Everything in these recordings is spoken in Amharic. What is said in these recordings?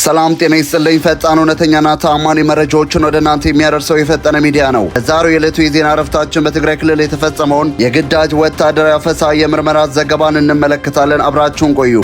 ሰላም ጤና ይስጥልኝ። ፈጣን እውነተኛና ተአማኒ መረጃዎችን ወደ እናንተ የሚያደርሰው የፈጠነ ሚዲያ ነው። በዛሬው የዕለቱ የዜና እረፍታችን በትግራይ ክልል የተፈጸመውን የግዳጅ ወታደራዊ አፈሳ የምርመራ ዘገባን እንመለከታለን። አብራችሁን ቆዩ።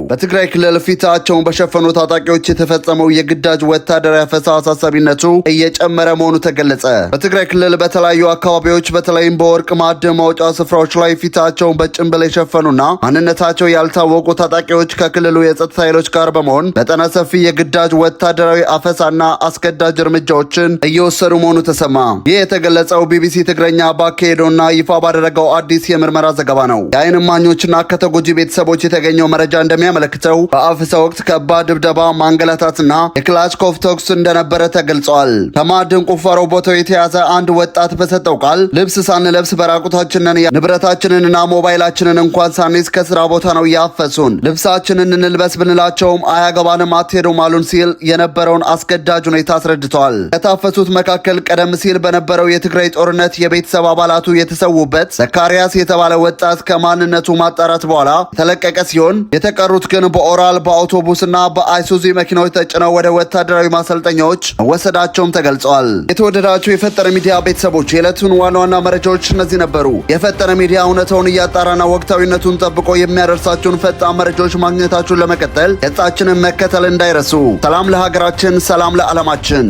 በትግራይ ክልል ፊታቸውን በሸፈኑ ታጣቂዎች የተፈጸመው የግዳጅ ወታደራዊ አፈሳ አሳሳቢነቱ እየጨመረ መሆኑ ተገለጸ። በትግራይ ክልል በተለያዩ አካባቢዎች በተለይም በወርቅ ማዕድን ማውጫ ስፍራዎች ላይ ፊታቸውን በጭንብል የሸፈኑና ማንነታቸው ያልታወቁ ታጣቂዎች ከክልሉ የጸጥታ ኃይሎች ጋር በመሆን መጠነ ሰፊ የግዳጅ ወታደራዊ አፈሳና አስገዳጅ እርምጃዎችን እየወሰዱ መሆኑ ተሰማ። ይህ የተገለጸው ቢቢሲ ትግረኛ ባካሄደውና ይፋ ባደረገው አዲስ የምርመራ ዘገባ ነው። የዓይን እማኞችና ከተጎጂ ቤተሰቦች የተገኘው መረጃ እንደሚያመለክተው በአፈሳ ወቅት ከባድ ድብደባ፣ ማንገላታትና የክላሽኮቭ ተኩስ እንደነበረ ተገልጿል። ከማዕድን ቁፋሮ ቦታው የተያዘ አንድ ወጣት በሰጠው ቃል ልብስ ሳንለብስ በራቁታችንን ንብረታችንንና ሞባይላችንን እንኳን ሳንይዝ ከስራ ቦታ ነው ያፈሱን። ልብሳችንን እንልበስ ብንላቸውም አያገባንም አትሄዱም አሉን ሲል የነበረውን አስገዳጅ ሁኔታ አስረድተዋል። ከታፈሱት መካከል ቀደም ሲል በነበረው የትግራይ ጦርነት የቤተሰብ አባላቱ የተሰዉበት ዘካሪያስ የተባለ ወጣት ከማንነቱ ማጣራት በኋላ የተለቀቀ ሲሆን የተቀሩት ግን በኦራል በአውቶቡስና በአይሱዚ መኪናዎች ተጭነው ወደ ወታደራዊ ማሰልጠኛዎች መወሰዳቸውም ተገልጸዋል። የተወደዳችሁ የፈጠነ ሚዲያ ቤተሰቦች የዕለቱን ዋና ዋና መረጃዎች እነዚህ ነበሩ። የፈጠነ ሚዲያ እውነታውን እያጣራና ወቅታዊነቱን ጠብቆ የሚያደርሳችሁን ፈጣን መረጃዎች ማግኘታችሁን ለመቀጠል ገጻችንን መከተል እንዳይረሱ። ሰላም ለሀገራችን፣ ሰላም ለዓለማችን።